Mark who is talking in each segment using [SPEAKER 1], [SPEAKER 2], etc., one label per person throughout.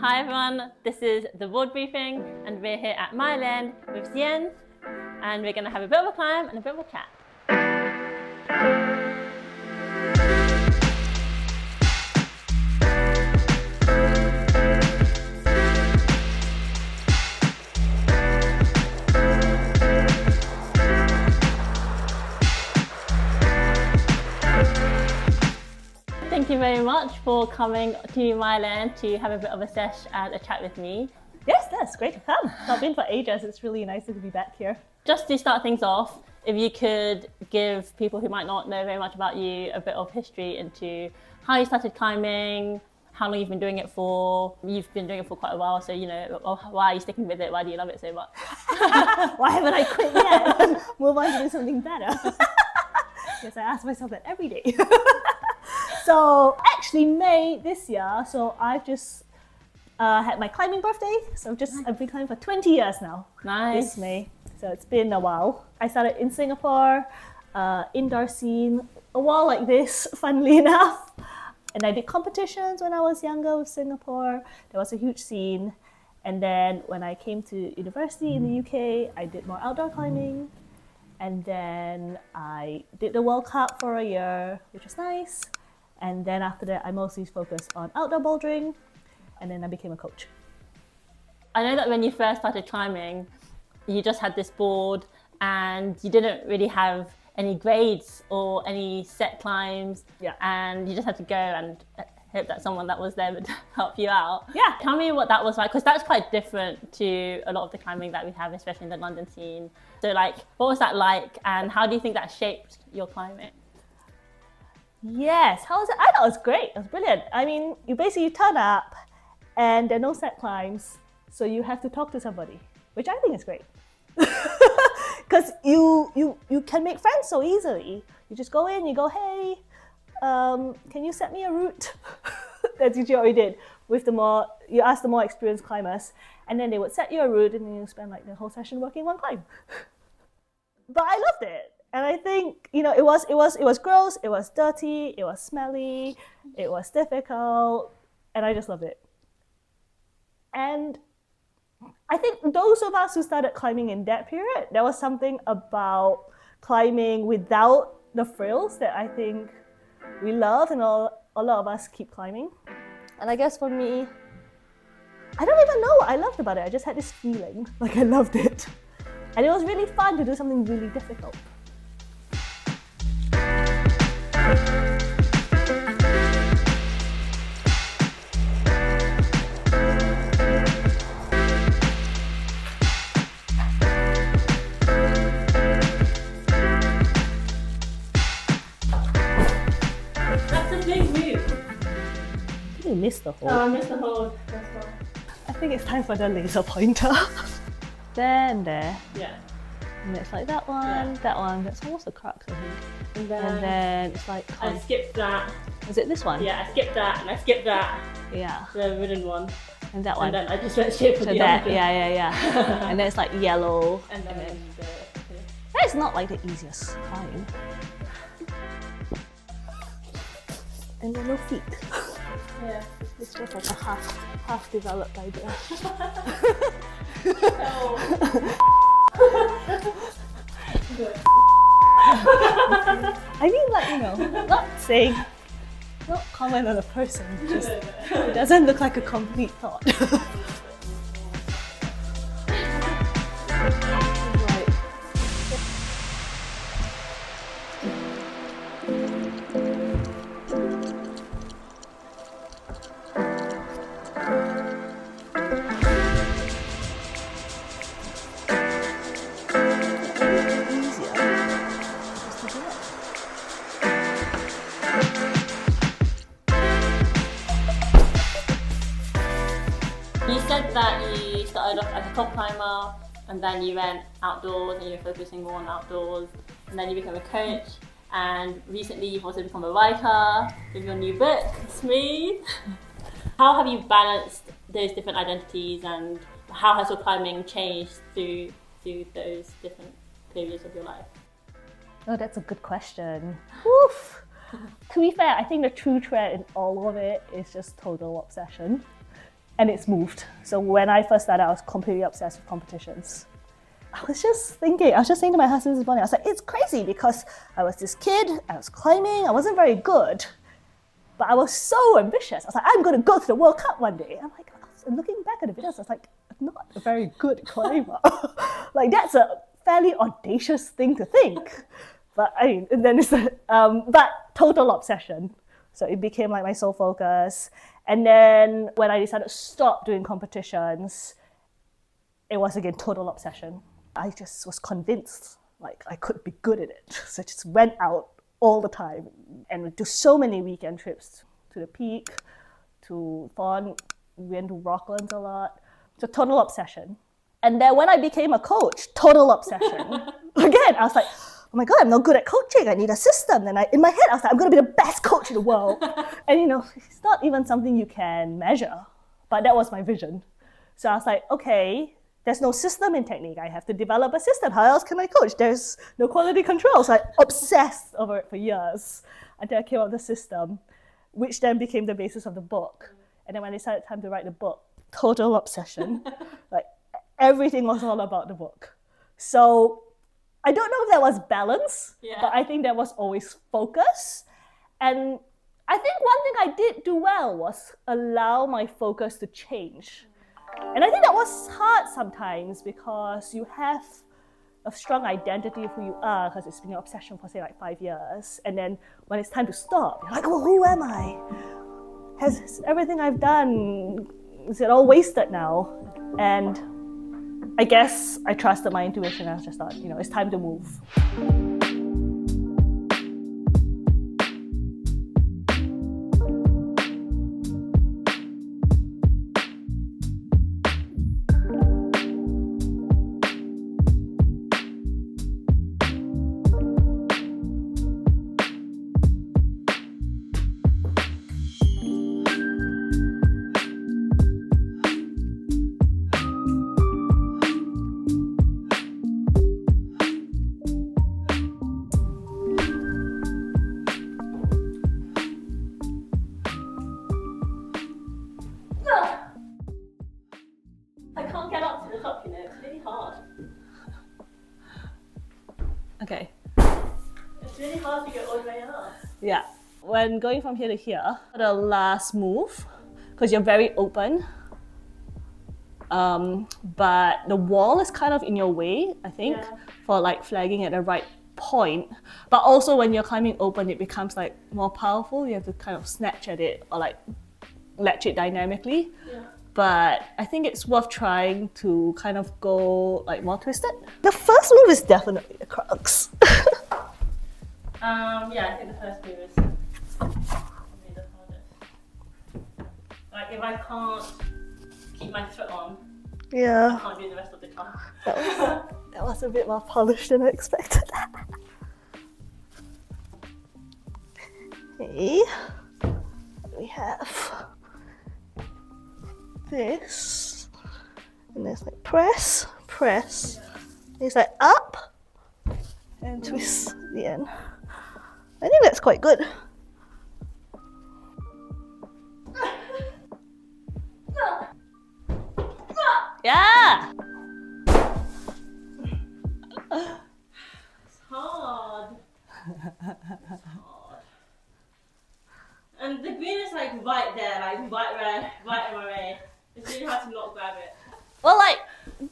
[SPEAKER 1] Hi everyone, this is the board briefing and we're here at Myland with Xian and we're going to have a bit of a climb and a bit of a chat. Thank you very much for coming to Myland to have a bit of a sesh and a chat with me.
[SPEAKER 2] Yes, that's great to come. Not been for ages. It's really nice to be back here.
[SPEAKER 1] Just to start things off, if you could give people who might not know very much about you a bit of history into how you started climbing, how long you've been doing it for. You've been doing it for quite a while, so why are you sticking with it? Why do you love it so much?
[SPEAKER 2] Why haven't I quit yet? Move on to do something better. Yes, I ask myself that every day. So actually May this year, so I've just had my climbing birthday. So I've been climbing for 20 years now.
[SPEAKER 1] Nice.
[SPEAKER 2] This May. So it's been a while. I started in Singapore, indoor scene, a while like this, funnily enough. And I did competitions when I was younger with Singapore. There was a huge scene. And then when I came to university in the UK, I did more outdoor climbing. And then I did the World Cup for a year, which was nice. And then after that, I mostly focused on outdoor bouldering. And then I became a coach.
[SPEAKER 1] I know that when you first started climbing, you just had this board and you didn't really have any grades or any set climbs.
[SPEAKER 2] Yeah.
[SPEAKER 1] And you just had to go and hope that someone that was there would help you out.
[SPEAKER 2] Yeah.
[SPEAKER 1] Tell me what that was like, because that's quite different to a lot of the climbing that we have, especially in the London scene. So what was that like and how do you think that shaped your climbing?
[SPEAKER 2] Yes, how was it? I thought it was great. It was brilliant. I mean, you basically turn up and there are no set climbs, so you have to talk to somebody, which I think is great. Because you can make friends so easily. You just go in, you go, hey, can you set me a route? That's usually what we did. You ask the more experienced climbers, and then they would set you a route, and then you spend like the whole session working one climb. But I loved it. And I think, it was gross, it was dirty, it was smelly, it was difficult, and I just loved it. And I think those of us who started climbing in that period, there was something about climbing without the frills that I think we love, and a lot of us keep climbing. And I guess for me, I don't even know what I loved about it. I just had this feeling like I loved it. And it was really fun to do something really difficult. You missed the hold.
[SPEAKER 1] Oh, I missed the hold. That's fine.
[SPEAKER 2] I think it's time for the laser pointer. There and there.
[SPEAKER 1] Yeah.
[SPEAKER 2] And it's like that one, that one. That's almost the crux, I think. And then it's like...
[SPEAKER 1] I skipped that.
[SPEAKER 2] Is it this one?
[SPEAKER 1] Yeah, I skipped that and I skipped that.
[SPEAKER 2] Yeah.
[SPEAKER 1] The wooden one.
[SPEAKER 2] And that one.
[SPEAKER 1] And then I just went straight for
[SPEAKER 2] so
[SPEAKER 1] the
[SPEAKER 2] that,
[SPEAKER 1] other.
[SPEAKER 2] yeah. And then it's like yellow.
[SPEAKER 1] And then
[SPEAKER 2] That is not like the easiest climb. And there are no feet.
[SPEAKER 1] Yeah.
[SPEAKER 2] It's just like a half developed idea. I mean, not comment on a person, just it doesn't look like a complete thought.
[SPEAKER 1] You said that you started off as a top climber and then you went outdoors and you were focusing more on outdoors and then you became a coach and recently you've also become a writer with your new book, Smooth. How have you balanced those different identities and how has your climbing changed through those different periods of your life?
[SPEAKER 2] Oh, that's a good question. Oof. To be fair, I think the true thread in all of it is just total obsession. and it's moved. So when I first started, I was completely obsessed with competitions. I was just saying to my husband this morning, I was like, it's crazy because I was this kid, I was climbing, I wasn't very good, but I was so ambitious. I was like, I'm going to go to the World Cup one day. I'm like, and looking back at the videos, I was like, I'm not a very good climber. Like, that's a fairly audacious thing to think. But I mean, and then it's but total obsession. So it became like my sole focus. And then when I decided to stop doing competitions, it was again total obsession. I just was convinced like I could be good at it. So I just went out all the time and would do so many weekend trips to the peak, to Thorn. We went to Rocklands a lot. So total obsession. And then when I became a coach, total obsession. Again, I was like, oh my God, I'm not good at coaching. I need a system. And in my head, I was like, I'm going to be the best coach in the world. And it's not even something you can measure. But that was my vision. So I was like, okay, there's no system in technique. I have to develop a system. How else can I coach? There's no quality control. So I obsessed over it for years until I came up with the system, which then became the basis of the book. And then when I decided time to write the book, total obsession. Like everything was all about the book. So I don't know if that was balance, but I think that was always focus. And I think one thing I did do well was allow my focus to change. And I think that was hard sometimes because you have a strong identity of who you are because it's been your obsession for say like 5 years. And then when it's time to stop, you're like, well, who am I? Has everything I've done, is it all wasted now? And I guess I trusted my intuition. I just thought, it's time to move. Okay.
[SPEAKER 1] It's really hard to get all the way up.
[SPEAKER 2] Yeah. When going from here to here, the last move, because you're very open, but the wall is kind of in your way, I think, for like flagging at the right point. But also when you're climbing open, it becomes like more powerful. You have to kind of snatch at it or like latch it dynamically. Yeah. But I think it's worth trying to kind of go like more twisted. The first move is definitely the crux.
[SPEAKER 1] I think the first move is probably the hardest. Like if I can't keep my foot on, I can't do the rest of the climb.
[SPEAKER 2] That was a bit more polished than I expected. Okay, we have this, and there's like press, it's like up, and twist at the end. I think that's quite good. Yeah!
[SPEAKER 1] It's hard. And the green is like right there, like right in my way. It's really hard to not grab it.
[SPEAKER 2] Well, like,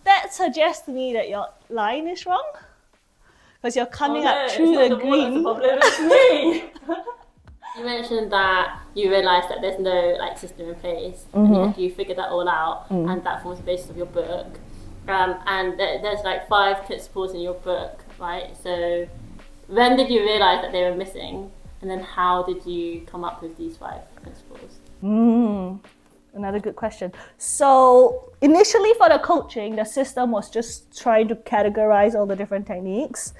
[SPEAKER 2] that suggests to me that your line is wrong. Because you're coming up through the green.
[SPEAKER 1] It's me! You mentioned that you realised that there's no like system in place, and you figured that all out, and that forms the basis of your book. And there's like 5 principles in your book, right? So when did you realise that they were missing? And then how did you come up with these 5 principles?
[SPEAKER 2] Another good question. So initially for the coaching, the system was just trying to categorize all the different techniques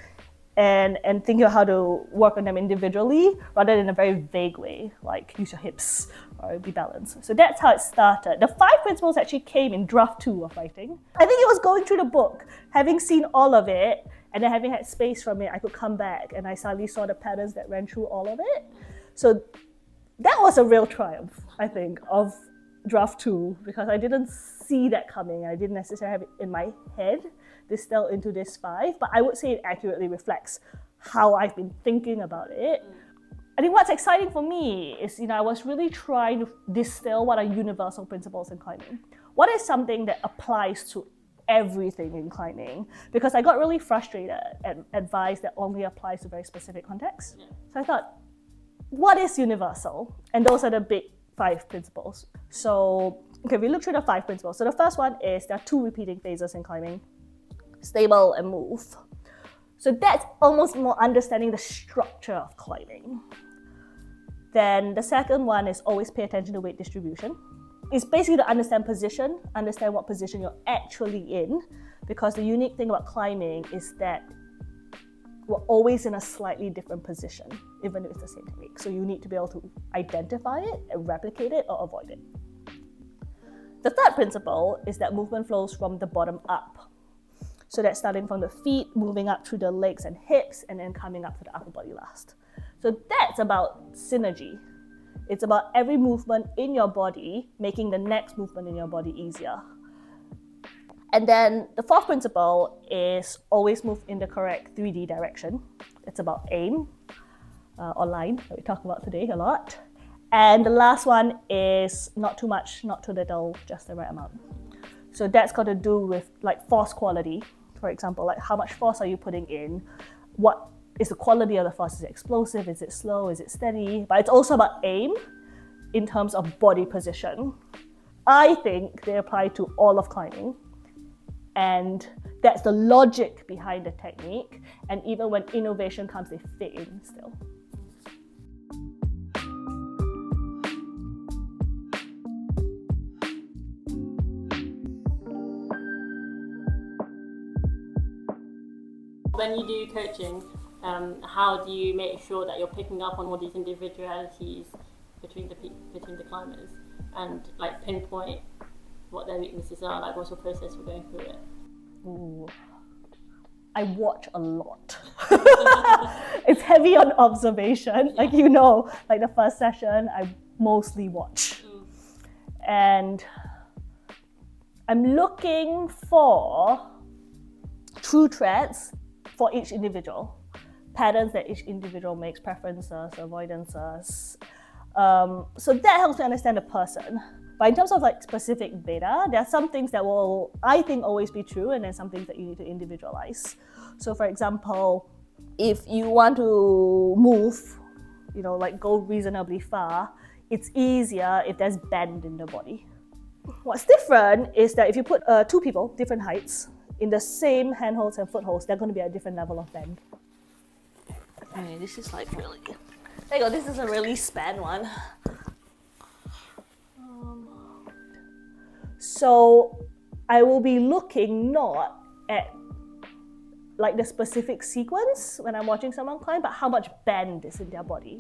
[SPEAKER 2] and think of how to work on them individually rather than in a very vague way, like use your hips or be balanced. So that's how it started. The 5 principles actually came in draft 2 of writing. I think it was going through the book, having seen all of it, and then having had space from it, I could come back and I suddenly saw the patterns that ran through all of it. So that was a real triumph, I think, of draft 2 because I didn't see that coming. I didn't necessarily have it in my head distilled into this 5, but I would say it accurately reflects how I've been thinking about it. I think what's exciting for me is, I was really trying to distill what are universal principles in climbing. What is something that applies to everything in climbing? Because I got really frustrated at advice that only applies to very specific contexts. Yeah. So I thought, what is universal? And those are the big 5 principles. So, we look through the 5 principles. So the first one is there are 2 repeating phases in climbing: stable and move. So that's almost more understanding the structure of climbing. Then the second one is always pay attention to weight distribution. It's basically to understand position, understand what position you're actually in, because the unique thing about climbing is that we're always in a slightly different position, even if it's the same technique. So you need to be able to identify it and replicate it or avoid it. The third principle is that movement flows from the bottom up. So that's starting from the feet, moving up through the legs and hips, and then coming up to the upper body last. So that's about synergy. It's about every movement in your body making the next movement in your body easier. And then the fourth principle is always move in the correct 3D direction. It's about aim or line that we talk about today a lot. And the last one is not too much, not too little, just the right amount. So that's got to do with like force quality. For example, like how much force are you putting in? What is the quality of the force? Is it explosive? Is it slow? Is it steady? But it's also about aim in terms of body position. I think they apply to all of climbing. And that's the logic behind the technique. And even when innovation comes, they fit in still.
[SPEAKER 1] When you do coaching, how do you make sure that you're picking up on all these individualities between the climbers and like pinpoint what their weaknesses are? Like, what's your process for going through it?
[SPEAKER 2] Ooh. I watch a lot. It's heavy on observation. Like, like the first session, I mostly watch. And I'm looking for true threads for each individual, patterns that each individual makes, preferences, avoidances. So that helps me understand the person. But in terms of like specific data, there are some things that will, I think, always be true, and then some things that you need to individualize. So for example, if you want to move, like go reasonably far, it's easier if there's bend in the body. What's different is that if you put 2 people, different heights, in the same handholds and footholds, they're going to be at a different level of bend. Okay, this is like really... There you go, this is a really span one. So I will be looking not at like the specific sequence when I'm watching someone climb, but how much bend is in their body,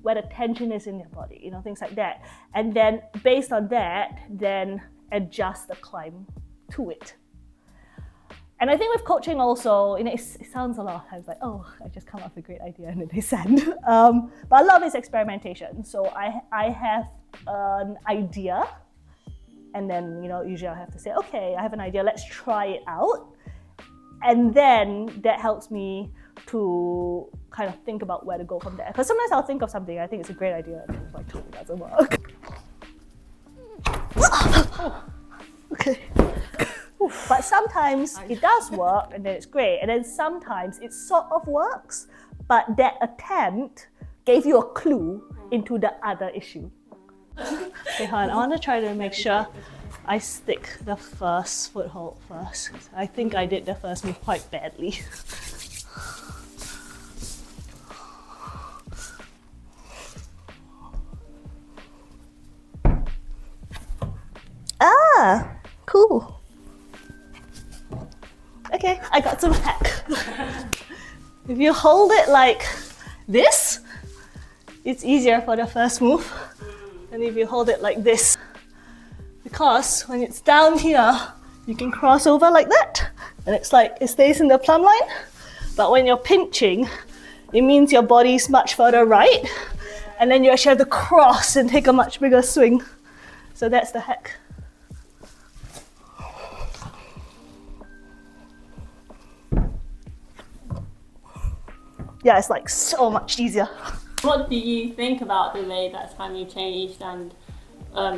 [SPEAKER 2] where the tension is in their body, things like that. And then based on that, then adjust the climb to it. And I think with coaching also, it sounds a lot of times like, oh, I just come up with a great idea and then they send. But a lot of it is experimentation. So I have an idea, and then usually I have to say, okay, I have an idea, let's try it out. And then that helps me to kind of think about where to go from there. Because sometimes I'll think of something, I think it's a great idea, and it like totally doesn't work. Okay. But sometimes it does work, and then it's great. And then sometimes it sort of works, but that attempt gave you a clue into the other issue. Okay, hold on. I want to try to make sure I stick the first foothold first. I think I did the first move quite badly. Ah, cool. Okay, I got some hack. If you hold it like this, it's easier for the first move than if you hold it like this. Because when it's down here, you can cross over like that, and it's like it stays in the plumb line. But when you're pinching, it means your body's much further right, and then you actually have to cross and take a much bigger swing So that's the hack. Yeah, it's like so much easier.
[SPEAKER 1] What do you think about the way that climbing changed and,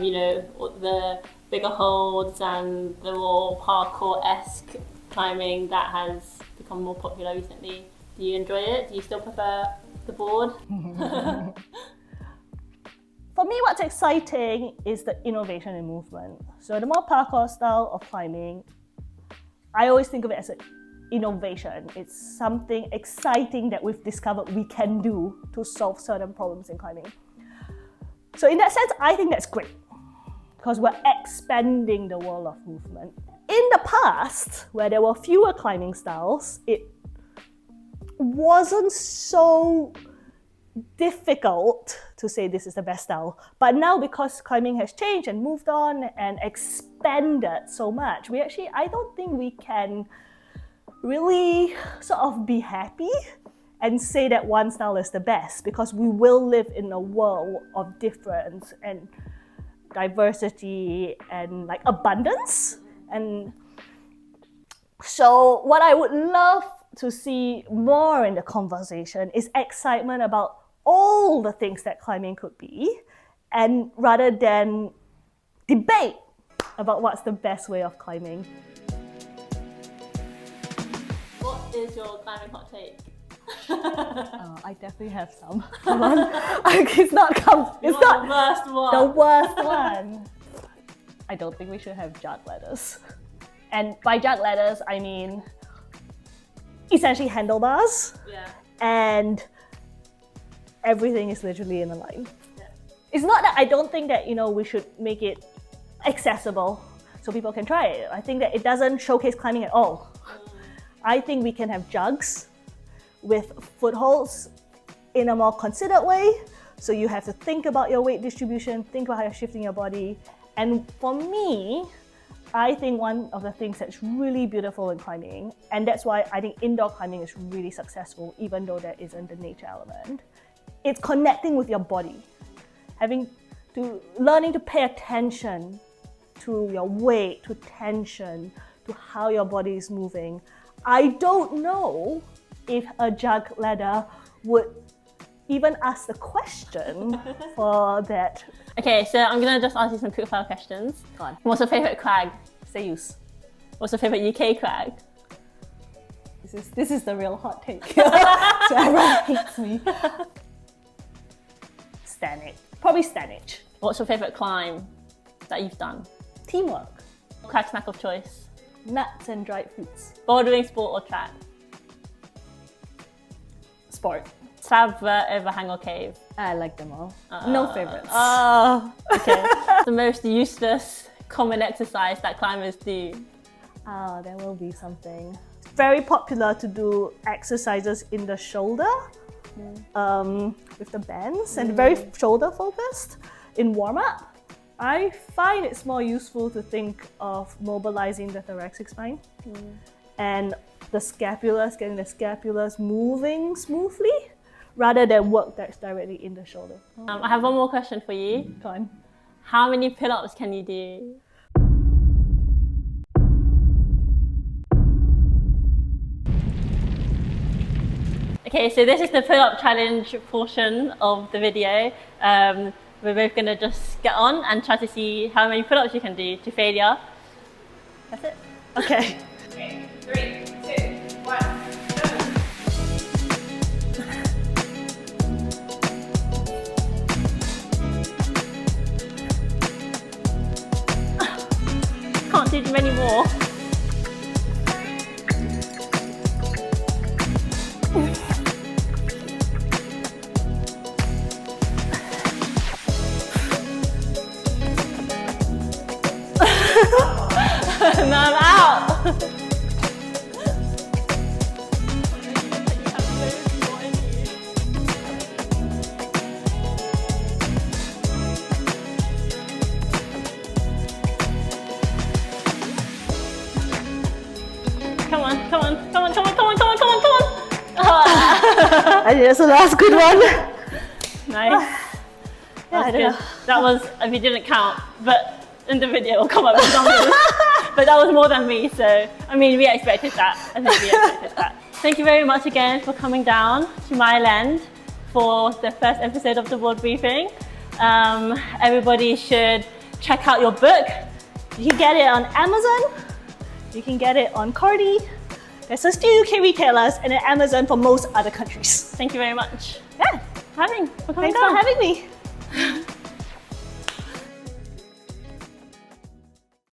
[SPEAKER 1] you know, the bigger holds and the more parkour-esque climbing that has become more popular recently? Do you enjoy it? Do you still prefer the board?
[SPEAKER 2] For me, what's exciting is the innovation in movement. So the more parkour style of climbing, I always think of it as an innovation. It's something exciting that we've discovered we can do to solve certain problems in climbing. So in that sense, I think that's great because we're expanding the world of movement. In the past, where there were fewer climbing styles, it wasn't so difficult to say this is the best style. But now, because climbing has changed and moved on and expanded so much, I don't think we can really sort of be happy and say that one style is the best, because we will live in a world of difference and diversity and like abundance. And so what I would love to see more in the conversation is excitement about all the things that climbing could be, and rather than debate about what's the best way of climbing.
[SPEAKER 1] What is your climbing hot take?
[SPEAKER 2] I definitely have some. It's not
[SPEAKER 1] the worst one.
[SPEAKER 2] The worst one. I don't think we should have jug ladders. And by jug ladders, I mean essentially handlebars.
[SPEAKER 1] Yeah.
[SPEAKER 2] And everything is literally in a line.
[SPEAKER 1] Yeah.
[SPEAKER 2] It's not that I don't think that, we should make it accessible so people can try it. I think that it doesn't showcase climbing at all. I think we can have jugs with footholds in a more considered way. So you have to think about your weight distribution, think about how you're shifting your body. And for me, I think one of the things that's really beautiful in climbing, and that's why I think indoor climbing is really successful, even though there isn't the nature element, it's connecting with your body. Learning to pay attention to your weight, to tension, to how your body is moving. I don't know if a jug ladder would even ask the question for that.
[SPEAKER 1] Okay, so I'm gonna just ask you some quick fire questions.
[SPEAKER 2] Go on.
[SPEAKER 1] What's your favourite crag?
[SPEAKER 2] Say use.
[SPEAKER 1] What's your favourite UK crag?
[SPEAKER 2] This is the real hot take. So everyone hates me. Stanage. Probably Stanage.
[SPEAKER 1] What's your favourite climb that you've done?
[SPEAKER 2] Teamwork.
[SPEAKER 1] Crag snack of choice?
[SPEAKER 2] Nuts and dried fruits.
[SPEAKER 1] Bouldering, sport or track?
[SPEAKER 2] Sport.
[SPEAKER 1] Slab, vert, overhang or cave?
[SPEAKER 2] I like them all. No favorites.
[SPEAKER 1] Oh, okay. The most useless common exercise that climbers do?
[SPEAKER 2] Oh, there will be something. It's very popular to do exercises in the shoulder with the bands and very shoulder focused in warm-up. I find it's more useful to think of mobilizing the thoracic spine and the scapulars, getting the scapulars moving smoothly, rather than work that's directly in the shoulder.
[SPEAKER 1] I have one more question for you.
[SPEAKER 2] Go on.
[SPEAKER 1] How many pull-ups can you do? Okay, so this is the pull-up challenge portion of the video. We're both gonna just get on and try to see how many pull-ups you can do to failure. That's it.
[SPEAKER 2] Okay.
[SPEAKER 3] Okay, 3, 2, 1, go!
[SPEAKER 1] Can't do many more. No, I'm out. Come on, come on, come on, come on, come on, come on, come on, come on.
[SPEAKER 2] I think that's the last good one.
[SPEAKER 1] Nice.
[SPEAKER 2] Yeah, I don't
[SPEAKER 1] good.
[SPEAKER 2] know.
[SPEAKER 1] That was, if you didn't count, but in the video it'll come up with numbers. But that was more than me, so I mean, we expected that. I think we expected that. Thank you very much again for coming down to my land for the first episode of the board briefing. Everybody should check out your book. You can get it on Amazon. You can get it on Cardi. There's a few UK retailers and then Amazon for most other countries. Thank you very much.
[SPEAKER 2] Yeah.
[SPEAKER 1] For coming
[SPEAKER 2] Thanks
[SPEAKER 1] down.
[SPEAKER 2] for having me.